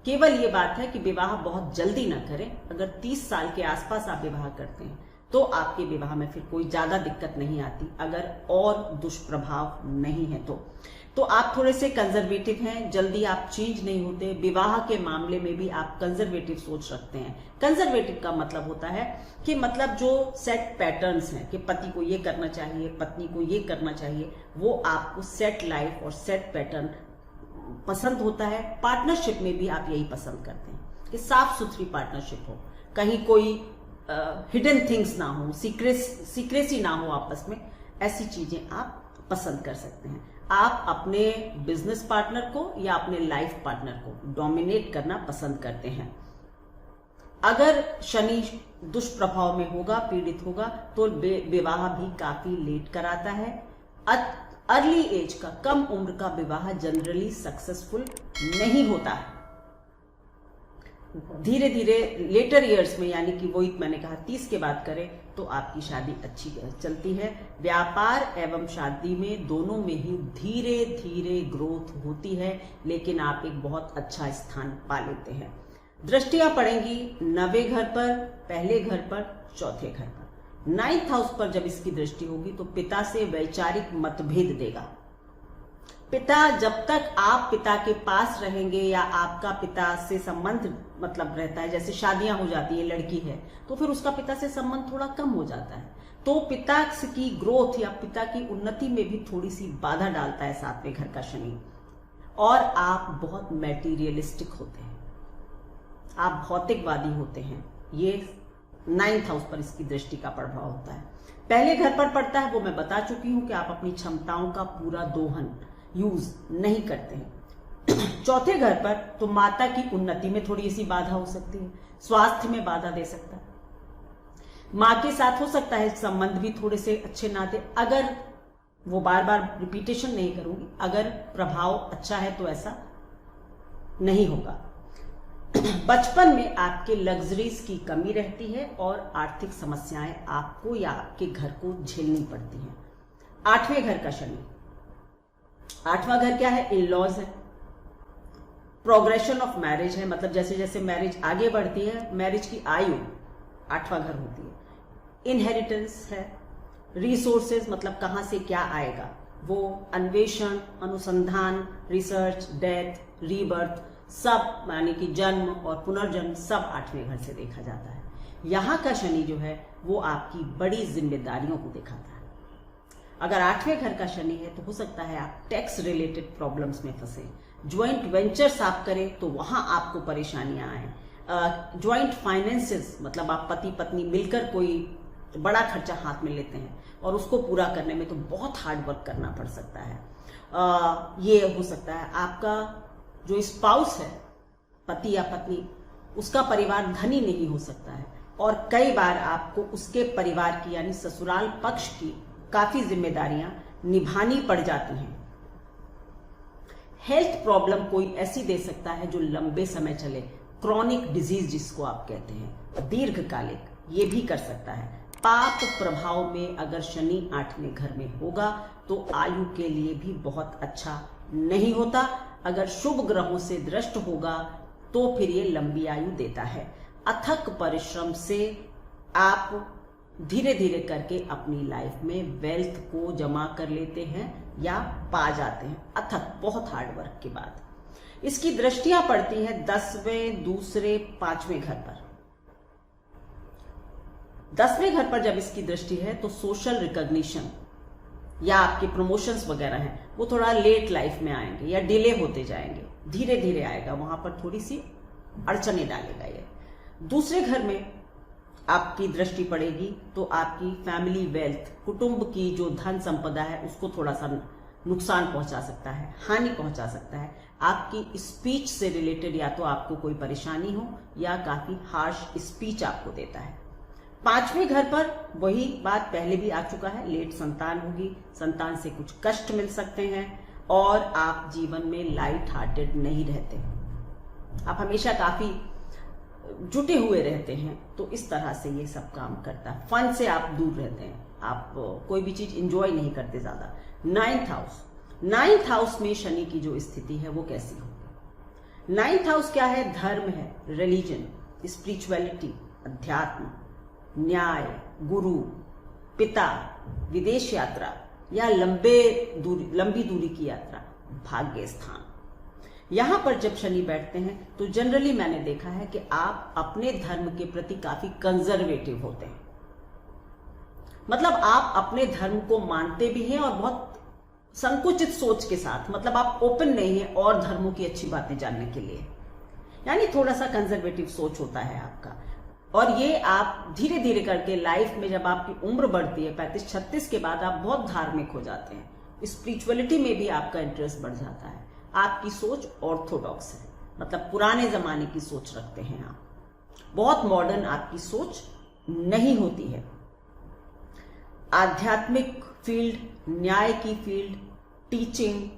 केवल ये बात है कि विवाह बहुत जल्दी ना करें। अगर 30 साल के आसपास आप विवाह करते हैं तो आपके विवाह में फिर कोई ज्यादा दिक्कत नहीं आती, अगर और दुष्प्रभाव नहीं है तो आप थोड़े से कंजर्वेटिव हैं, जल्दी आप चेंज नहीं होते। विवाह के मामले में भी आप कंजर्वेटिव सोच रखते हैं। कंजर्वेटिव का मतलब होता है कि मतलब जो सेट पैटर्न्स हैं कि पति को ये करना चाहिए, पत्नी को ये करना चाहिए, वो आपको सेट लाइफ और सेट पैटर्न पसंद होता है। पार्टनरशिप में भी आप यही पसंद करते हैं कि साफ सुथरी पार्टनरशिप हो, कहीं कोई हिडन थिंग्स ना हो, सीक्रेसी ना हो आपस में, ऐसी चीजें आप पसंद कर सकते हैं। आप अपने बिजनेस पार्टनर को या अपने लाइफ पार्टनर को डोमिनेट करना पसंद करते हैं। अगर शनि दुष्प्रभाव में होगा, पीड़ित होगा, तो विवाह भी काफी लेट कराता है। अर्ली एज का, कम उम्र का विवाह जनरली सक्सेसफुल नहीं होता है। धीरे धीरे लेटर ईयर्स में, यानी कि वही मैंने कहा 30 के बाद करें तो आपकी शादी अच्छी चलती है। व्यापार एवं शादी में दोनों में ही धीरे धीरे ग्रोथ होती है, लेकिन आप एक बहुत अच्छा स्थान पा लेते हैं। दृष्टियां पड़ेंगी 9वें घर पर, पहले घर पर, चौथे घर पर। 9th हाउस पर जब इसकी दृष्टि होगी तो पिता से वैचारिक मतभेद देगा। पिता, जब तक आप पिता के पास रहेंगे या आपका पिता से संबंध मतलब रहता है, जैसे शादियां हो जाती है, लड़की है तो फिर उसका पिता से संबंध थोड़ा कम हो जाता है, तो पिता की ग्रोथ या पिता की उन्नति में भी थोड़ी सी बाधा डालता है 7वें घर का शनि। और आप बहुत मैटीरियलिस्टिक होते हैं, आप भौतिकवादी होते हैं। ये 9th हाउस पर इसकी दृष्टि का प्रभाव होता है। पहले घर पर पड़ता है, वो मैं बता चुकी हूं कि आप अपनी क्षमताओं का पूरा दोहन यूज नहीं करते हैं। चौथे घर पर तो माता की उन्नति में थोड़ी सी बाधा हो सकती है, स्वास्थ्य में बाधा दे सकता है, मां के साथ हो सकता है संबंध भी थोड़े से अच्छे ना दे। अगर वो बार बार रिपीटेशन नहीं करूंगी, अगर प्रभाव अच्छा है तो ऐसा नहीं होगा। बचपन में आपके लग्जरीज की कमी रहती है और आर्थिक समस्याएं आपको या आपके घर को झेलनी पड़ती हैं। 8वें घर का शनि, 8वां घर क्या है? इन लॉज है। प्रोग्रेशन ऑफ मैरिज है, मतलब जैसे जैसे मैरिज आगे बढ़ती है, मैरिज की आयु 8वां घर होती है। इनहेरिटेंस है, रिसोर्सेज मतलब कहां से क्या आएगा, वो अन्वेषण, अनुसंधान, रिसर्च, डेथ, रीबर्थ, सब यानी कि जन्म और पुनर्जन्म सब 8वें घर से देखा जाता है। यहां का शनि जो है वो आपकी बड़ी जिम्मेदारियों को दिखाता है। अगर 8वें घर का शनि है तो हो सकता है आप टैक्स रिलेटेड प्रॉब्लम्स में फंसे, ज्वाइंट वेंचर्स आप करें तो वहां आपको परेशानियां आए, ज्वाइंट फाइनेंसेस मतलब आप पति पत्नी मिलकर कोई बड़ा खर्चा हाथ में लेते हैं और उसको पूरा करने में तो बहुत हार्ड वर्क करना पड़ सकता है। ये हो सकता है आपका जो स्पाउस है, पति या पत्नी, उसका परिवार धनी नहीं हो सकता है और कई बार आपको उसके परिवार की यानी ससुराल पक्ष की काफी जिम्मेदारियां निभानी पड़ जाती हैं। हेल्थ प्रॉब्लम कोई ऐसी दे सकता है जो लंबे समय चले, क्रॉनिक डिजीज जिसको आप कहते हैं, दीर्घकालिक, ये भी कर सकता है। पाप प्रभाव में अगर शनि 8वें घर में होगा तो आयु के लिए भी बहुत अच्छा नहीं होता। अगर शुभ ग्रहों से दृष्ट होगा तो फिर ये लंबी आयु देता है। अथक परिश्रम से आप धीरे धीरे करके अपनी लाइफ में वेल्थ को जमा कर लेते हैं या पा जाते हैं, अथक बहुत हार्ड वर्क के बाद। इसकी दृष्टियां पड़ती हैं 10वें, दूसरे, 5वें घर पर। 10वें घर पर जब इसकी दृष्टि है तो सोशल रिकॉग्निशन या आपके प्रमोशंस वगैरह हैं वो थोड़ा लेट लाइफ में आएंगे या डिले होते जाएंगे, धीरे धीरे आएगा, वहां पर थोड़ी सी अड़चने डालेगा ये। दूसरे घर में आपकी दृष्टि पड़ेगी तो आपकी फैमिली वेल्थ, कुटुंब की जो धन संपदा है उसको थोड़ा सा नुकसान पहुंचा सकता है, हानि पहुंचा सकता है। आपकी स्पीच से रिलेटेड या तो आपको कोई परेशानी हो या काफी हार्श स्पीच आपको देता है। 5वें घर पर वही बात पहले भी आ चुका है, लेट संतान होगी, संतान से कुछ कष्ट मिल सकते हैं और आप जीवन में लाइट हार्टेड नहीं रहते, आप हमेशा काफी जुटे हुए रहते हैं, तो इस तरह से ये सब काम करता है। फन से आप दूर रहते हैं, आप कोई भी चीज एंजॉय नहीं करते ज्यादा। 9th हाउस में शनि की जो स्थिति है वो कैसी होगी? 9th हाउस क्या है? धर्म है, रिलीजन, स्पिरिचुअलिटी, अध्यात्म, न्याय, गुरु, पिता, विदेश यात्रा या लंबी दूरी की यात्रा, भाग्य स्थान। यहां पर जब शनि बैठते हैं तो जनरली मैंने देखा है कि आप अपने धर्म के प्रति काफी कंजर्वेटिव होते हैं, मतलब आप अपने धर्म को मानते भी हैं और बहुत संकुचित सोच के साथ, मतलब आप ओपन नहीं है और धर्मों की अच्छी बातें जानने के लिए, यानी थोड़ा सा कंजर्वेटिव सोच होता है आपका। और ये आप धीरे धीरे करके लाइफ में जब आपकी उम्र बढ़ती है 35-36 के बाद आप बहुत धार्मिक हो जाते हैं, स्पिरिचुअलिटी में भी आपका इंटरेस्ट बढ़ जाता है, आपकी सोच ऑर्थोडॉक्स है, मतलब पुराने जमाने की सोच रखते हैं आप, बहुत मॉडर्न आपकी सोच नहीं होती है। आध्यात्मिक फील्ड, न्याय की फील्ड, टीचिंग,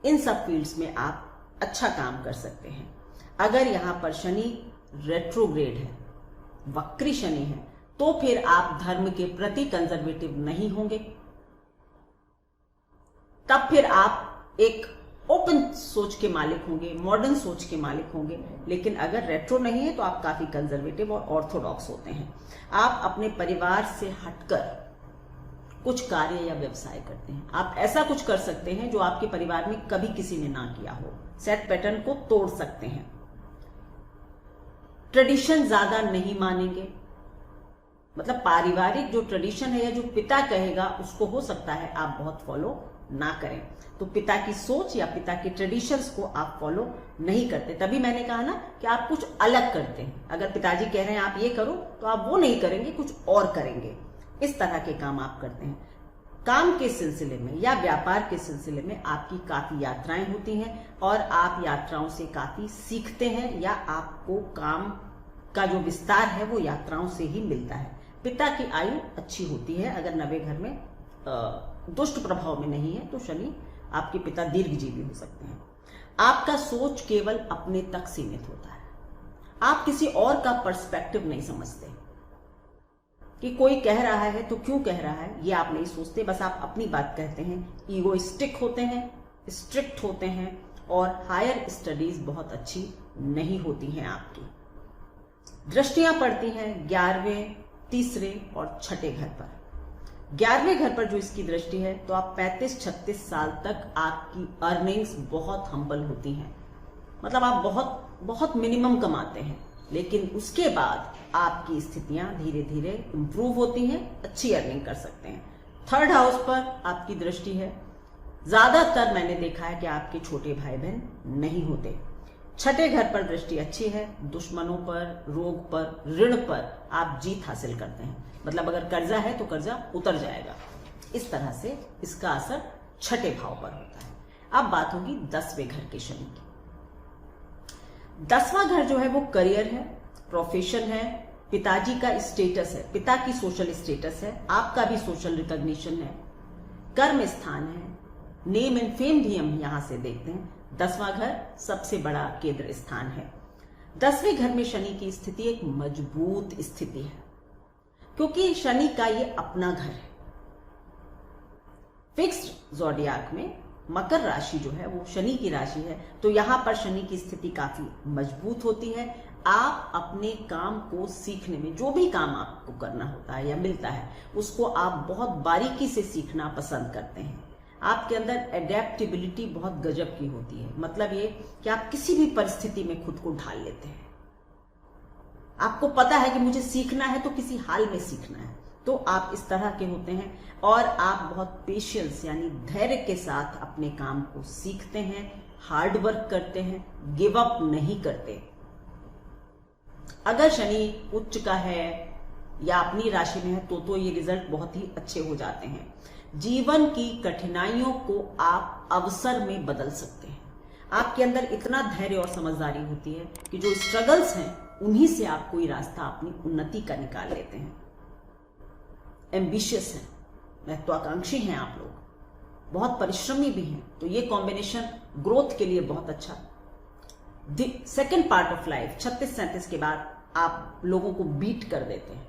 इन सब फील्ड्स में आप अच्छा काम कर सकते हैं। अगर यहां पर शनि रेट्रोग्रेड है, वक्री शनि है, तो फिर आप धर्म के प्रति कंजर्वेटिव नहीं होंगे, तब फिर आप एक ओपन सोच के मालिक होंगे, मॉडर्न सोच के मालिक होंगे। लेकिन अगर रेट्रो नहीं है तो आप काफी कंजर्वेटिव और ऑर्थोडॉक्स होते हैं। आप अपने परिवार से हटकर कुछ कार्य या व्यवसाय करते हैं, आप ऐसा कुछ कर सकते हैं जो आपके परिवार में कभी किसी ने ना किया हो, सेट पैटर्न को तोड़ सकते हैं। ट्रेडिशन ज्यादा नहीं मानेंगे, मतलब पारिवारिक जो ट्रेडिशन है या जो पिता कहेगा उसको हो सकता है आप बहुत फॉलो ना करें, तो पिता की सोच या पिता के ट्रेडिशंस को आप फॉलो नहीं करते। तभी मैंने कहा ना कि आप कुछ अलग करते हैं, अगर पिताजी कह रहे हैं आप ये करो तो आप वो नहीं करेंगे, कुछ और करेंगे। इस तरह के काम आप करते हैं। काम के सिलसिले में या व्यापार के सिलसिले में आपकी काफी यात्राएं होती हैं और आप यात्राओं से काफी सीखते हैं या आपको काम का जो विस्तार है वो यात्राओं से ही मिलता है। पिता की आयु अच्छी होती है, अगर 9वें घर में दुष्ट प्रभाव में नहीं है तो शनि आपके पिता दीर्घजीवी हो सकते हैं। आपका सोच केवल अपने तक सीमित होता है, आप किसी और का पर्सपेक्टिव नहीं समझते कि कोई कह रहा है तो क्यों कह रहा है, ये आप नहीं सोचते, बस आप अपनी बात कहते हैं। ईगोइस्टिक होते हैं, स्ट्रिक्ट होते हैं और हायर स्टडीज बहुत अच्छी नहीं होती हैं आपकी। दृष्टियां पड़ती हैं 11वें, तीसरे और छठे घर पर। 11वें घर पर जो इसकी दृष्टि है तो आप 35-36 साल तक आपकी अर्निंग्स बहुत हम्बल होती हैं, मतलब आप बहुत मिनिमम कमाते हैं, लेकिन उसके बाद आपकी स्थितियां धीरे धीरे इंप्रूव होती हैं, अच्छी अर्निंग कर सकते हैं। 3rd हाउस पर आपकी दृष्टि है। ज्यादातर मैंने देखा है कि आपके छोटे भाई बहन नहीं होते। 6ठे घर पर दृष्टि अच्छी है, दुश्मनों पर, रोग पर, ऋण पर आप जीत हासिल करते हैं, मतलब अगर कर्जा है तो कर्जा उतर जाएगा। इस तरह से इसका असर 6ठे भाव पर होता है। अब बात होगी 10वें घर के शनि की। 10वां घर जो है वो करियर है, प्रोफेशन है, पिताजी का स्टेटस है, पिता की सोशल स्टेटस है, आपका भी सोशल रिकॉग्निशन है, कर्म स्थान है, नेम एंड फेम भी हम यहां से देखते हैं। 10वां घर सबसे बड़ा केंद्र स्थान है। 10वें घर में शनि की स्थिति एक मजबूत स्थिति है, क्योंकि शनि का ये अपना घर है। फिक्स्ड ज़ोडियाक में मकर राशि जो है वो शनि की राशि है, तो यहां पर शनि की स्थिति काफी मजबूत होती है। आप अपने काम को सीखने में, जो भी काम आपको करना होता है या मिलता है, उसको आप बहुत बारीकी से सीखना पसंद करते हैं। आपके अंदर एडेप्टेबिलिटी बहुत गजब की होती है, मतलब ये कि आप किसी भी परिस्थिति में खुद को ढाल लेते हैं। आपको पता है कि मुझे सीखना है तो किसी हाल में सीखना है, तो आप इस तरह के होते हैं। और आप बहुत पेशेंस यानी धैर्य के साथ अपने काम को सीखते हैं, हार्ड वर्क करते हैं, गिव अप नहीं करते। अगर शनि उच्च का है या अपनी राशि में है तो ये रिजल्ट बहुत ही अच्छे हो जाते हैं। जीवन की कठिनाइयों को आप अवसर में बदल सकते हैं। आपके अंदर इतना धैर्य और समझदारी होती है कि जो स्ट्रगल्स हैं उन्हीं से आप कोई रास्ता अपनी उन्नति का निकाल लेते हैं। एम्बिशियस हैं, महत्वाकांक्षी हैं आप लोग, बहुत परिश्रमी भी हैं, तो ये कॉम्बिनेशन ग्रोथ के लिए बहुत अच्छा। सेकेंड पार्ट ऑफ लाइफ 36-37 के बाद आप लोगों को बीट कर देते हैं,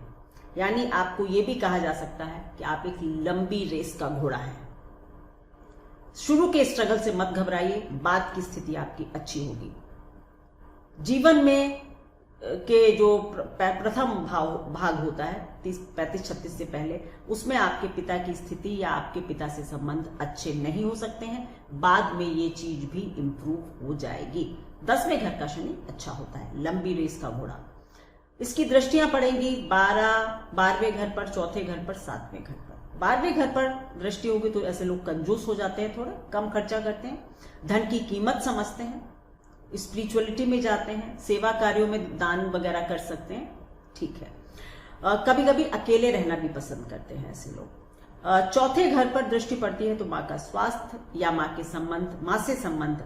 यानी आपको ये भी कहा जा सकता है कि आप एक लंबी रेस का घोड़ा है। शुरू के स्ट्रगल से मत घबराइए, बाद की स्थिति आपकी अच्छी होगी। जीवन में के जो प्रथम भाग होता है 35-36 से पहले, उसमें आपके पिता की स्थिति या आपके पिता से संबंध अच्छे नहीं हो सकते हैं। बाद में ये चीज भी इंप्रूव हो जाएगी। 10वें घर का शनि अच्छा होता है, लंबी रेस का घोड़ा। इसकी दृष्टियां पड़ेंगी 12वें घर पर, चौथे घर पर, 7वें घर पर। 12वें घर पर दृष्टि होगी तो ऐसे लोग कंजूस हो जाते हैं, थोड़ा कम खर्चा करते हैं, धन की कीमत समझते हैं, स्पिरिचुअलिटी में जाते हैं, सेवा कार्यों में दान वगैरह कर सकते हैं, ठीक है। कभी कभी अकेले रहना भी पसंद करते हैं ऐसे लोग। चौथे घर पर दृष्टि पड़ती है तो माँ का स्वास्थ्य या माँ से संबंध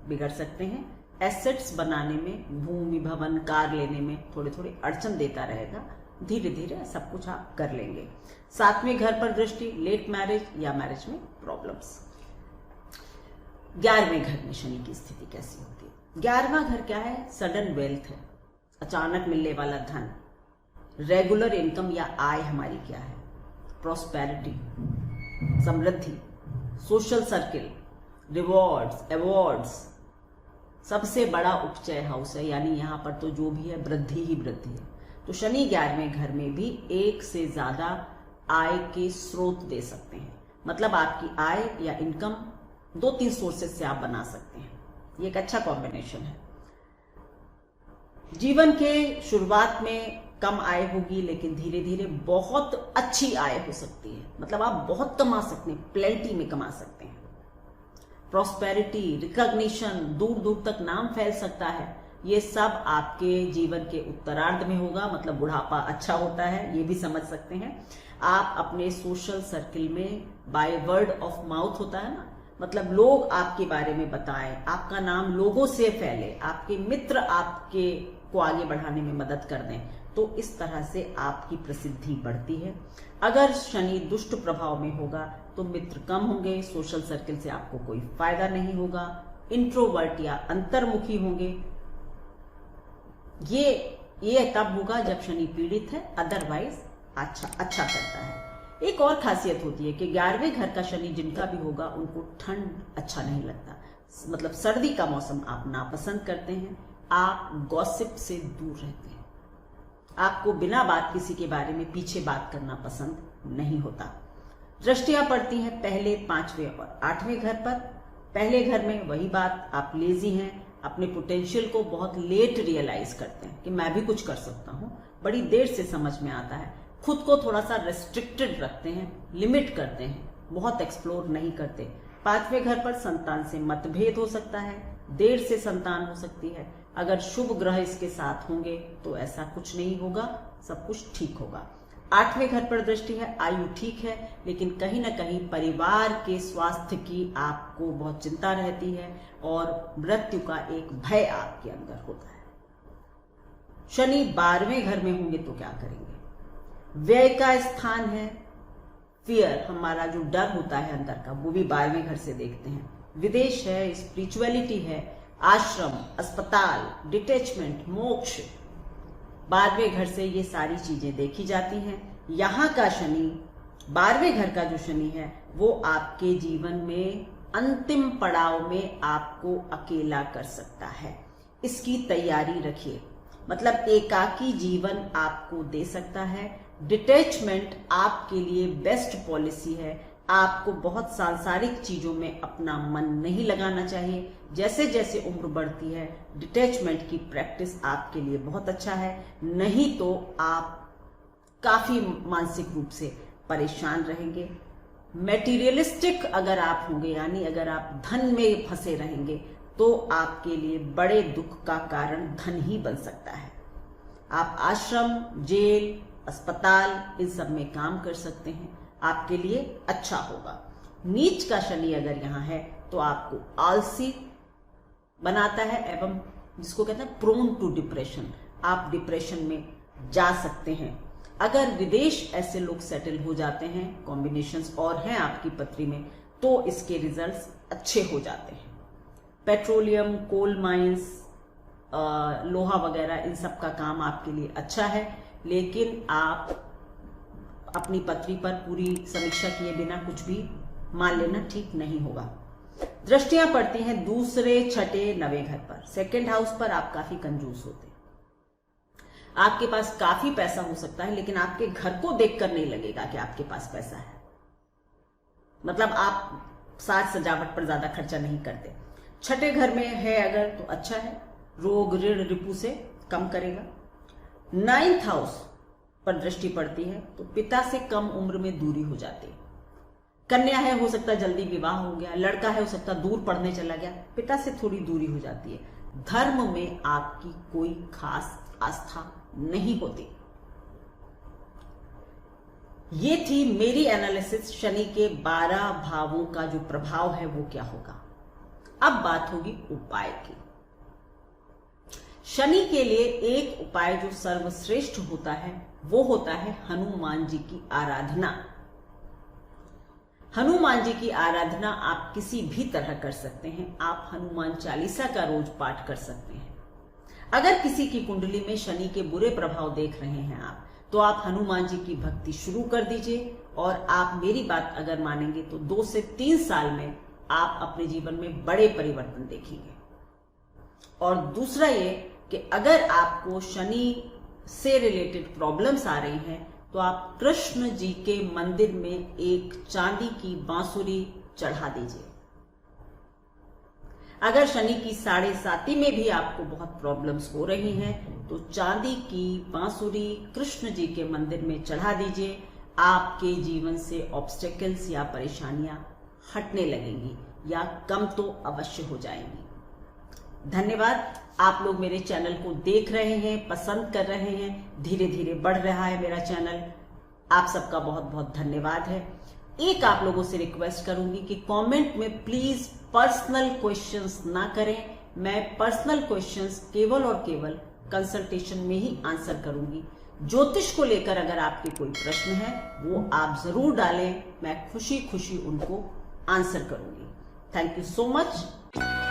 बिगड़ सकते हैं। एसेट्स बनाने में, भूमि भवन कार लेने में थोड़े अड़चन देता रहेगा, धीरे धीरे सब कुछ आप कर लेंगे। 7वें घर पर दृष्टि, लेट मैरिज या मैरिज में प्रॉब्लम्स। 11वें घर में शनि की स्थिति कैसी होती है? 11वां घर क्या है? सडन वेल्थ है, अचानक मिलने वाला धन। रेगुलर इनकम या आय हमारी क्या है? प्रॉस्पेरिटी, समृद्धि, सोशल सर्किल, रिवॉर्ड्स, अवार्ड्स। सबसे बड़ा उपचय हाउस है, यानी यहां पर तो जो भी है वृद्धि ही वृद्धि है। तो शनि 11वें घर में भी एक से ज्यादा आय के स्रोत दे सकते हैं, मतलब आपकी आय या इनकम 2-3 सोर्सेज से आप बना सकते हैं। ये एक अच्छा कॉम्बिनेशन है। जीवन के शुरुआत में कम आय होगी, लेकिन धीरे धीरे बहुत अच्छी आय हो सकती है, मतलब आप बहुत कमा सकते हैं, प्लेंटी में कमा सकते हैं। प्रॉस्पेरिटी, रिकॉग्निशन, दूर दूर तक नाम फैल सकता है। ये सब आपके जीवन के उत्तरार्ध में होगा, मतलब बुढ़ापा अच्छा होता है, ये भी समझ सकते हैं। आप अपने सोशल सर्किल में बाय वर्ड ऑफ माउथ होता है ना, मतलब लोग आपके बारे में बताएं, आपका नाम लोगों से फैले, आपके मित्र आपके को आगे बढ़ाने में मदद कर दें, तो इस तरह से आपकी प्रसिद्धि बढ़ती है। अगर शनि दुष्ट प्रभाव में होगा तो मित्र कम होंगे, सोशल सर्किल से आपको कोई फायदा नहीं होगा, इंट्रोवर्ट या अंतर्मुखी होंगे। ये तब होगा जब शनि पीड़ित है, अदरवाइज अच्छा करता है। एक और खासियत होती है कि 11वें घर का शनि जिनका भी होगा उनको ठंड अच्छा नहीं लगता, मतलब सर्दी का मौसम आप नापसंद करते हैं, आप गॉसिप से दूर रहते हैं, आपको बिना बात किसी के बारे में पीछे बात करना पसंद नहीं होता। दृष्टियां पड़ती हैं पहले, 5वें और 8वें घर पर। पहले घर में वही बात, आप लेजी हैं, अपने पोटेंशियल को बहुत लेट रियलाइज करते हैं कि मैं भी कुछ कर सकता हूं, बड़ी देर से समझ में आता है, खुद को थोड़ा सा रेस्ट्रिक्टेड रखते हैं, लिमिट करते हैं, बहुत एक्सप्लोर नहीं करते। 5वें घर पर संतान से मतभेद हो सकता है, देर से संतान हो सकती है। अगर शुभ ग्रह इसके साथ होंगे तो ऐसा कुछ नहीं होगा, सब कुछ ठीक होगा। 8वें घर पर दृष्टि है, आयु ठीक है, लेकिन कहीं ना कहीं परिवार के स्वास्थ्य की आपको बहुत चिंता रहती है और मृत्यु का एक भय आपके अंदर होता है। शनि 12वें घर में होंगे तो क्या करेंगे? व्यय का स्थान है, फियर, हमारा जो डर होता है अंदर का, वो भी 12वें घर से देखते हैं। विदेश है, स्पिरिचुअलिटी है, आश्रम, अस्पताल, डिटैचमेंट, मोक्ष, 12वें घर से ये सारी चीजें देखी जाती हैं। यहाँ का शनि, 12वें घर का जो शनि है, वो आपके जीवन में अंतिम पड़ाव में आपको अकेला कर सकता है। इसकी तैयारी रखिए, मतलब एकाकी जीवन आपको दे सकता है। डिटैचमेंट आपके लिए बेस्ट पॉलिसी है। आपको बहुत सांसारिक चीजों में अपना मन नहीं लगाना चाहिए। जैसे जैसे उम्र बढ़ती है, डिटैचमेंट की प्रैक्टिस आपके लिए बहुत अच्छा है, नहीं तो आप काफी मानसिक रूप से परेशान रहेंगे। मेटीरियलिस्टिक अगर आप होंगे, यानी अगर आप धन में फंसे रहेंगे, तो आपके लिए बड़े दुख का कारण धन ही बन सकता है। आप आश्रम, जेल, अस्पताल, इन सब में काम कर सकते हैं, आपके लिए अच्छा होगा। नीच का शनि अगर यहाँ है तो आपको आलसी बनाता है एवं जिसको कहते हैं प्रोन टू डिप्रेशन, आप डिप्रेशन में जा सकते हैं। अगर विदेश ऐसे लोग सेटल हो जाते हैं, कॉम्बिनेशंस और हैं आपकी पत्री में, तो इसके रिजल्ट्स अच्छे हो जाते हैं। पेट्रोलियम, कोल माइंस, लोहा वगैरह, इन सब का काम आपके लिए अच्छा है, लेकिन आप अपनी पत्री पर पूरी समीक्षा किए बिना कुछ भी मान लेना ठीक नहीं होगा। दृष्टियां पड़ती हैं 2, 6, 9वें घर पर। 2nd हाउस पर आप काफी कंजूस होते हैं, आपके पास काफी पैसा हो सकता है, लेकिन आपके घर को देखकर नहीं लगेगा कि आपके पास पैसा है। मतलब आप साज सजावट पर ज्यादा खर्चा नहीं करते। 6ठे घर में है अगर तो अच्छा है, रोग ऋण रिपु से कम करेगा। 9th हाउस पर दृष्टि पड़ती है तो पिता से कम उम्र में दूरी हो जाती है। कन्या है, हो सकता है जल्दी विवाह हो गया, लड़का है, हो सकता है दूर पढ़ने चला गया, पिता से थोड़ी दूरी हो जाती है। धर्म में आपकी कोई खास आस्था नहीं होती। ये थी मेरी एनालिसिस शनि के 12 भावों का जो प्रभाव है वो क्या होगा। अब बात होगी उपाय की। शनि के लिए एक उपाय जो सर्वश्रेष्ठ होता है वो होता है हनुमान जी की आराधना। हनुमान जी की आराधना आप किसी भी तरह कर सकते हैं। आप हनुमान चालीसा का रोज पाठ कर सकते हैं। अगर किसी की कुंडली में शनि के बुरे प्रभाव देख रहे हैं आप, तो आप हनुमान जी की भक्ति शुरू कर दीजिए और आप मेरी बात अगर मानेंगे तो 2 से 3 साल में आप अपने जीवन में बड़े परिवर्तन देखेंगे। और दूसरा ये कि अगर आपको शनि से रिलेटेड प्रॉब्लम्स आ रही हैं तो आप कृष्ण जी के मंदिर में एक चांदी की बांसुरी चढ़ा दीजिए। अगर शनि की 7.5 में भी आपको बहुत प्रॉब्लम्स हो रही हैं तो चांदी की बांसुरी कृष्ण जी के मंदिर में चढ़ा दीजिए। आपके जीवन से ऑब्स्टेकल्स या परेशानियां हटने लगेंगी या कम तो अवश्य हो जाएंगी। धन्यवाद। आप लोग मेरे चैनल को देख रहे हैं, पसंद कर रहे हैं, धीरे धीरे बढ़ रहा है मेरा चैनल। आप सबका बहुत बहुत धन्यवाद है। एक आप लोगों से रिक्वेस्ट करूंगी कि कमेंट में प्लीज पर्सनल क्वेश्चंस ना करें। मैं पर्सनल क्वेश्चंस केवल और केवल कंसल्टेशन में ही आंसर करूंगी। ज्योतिष को लेकर अगर आपके कोई प्रश्न है वो आप जरूर डालें, मैं खुशी खुशी उनको आंसर करूंगी। Thank you so much.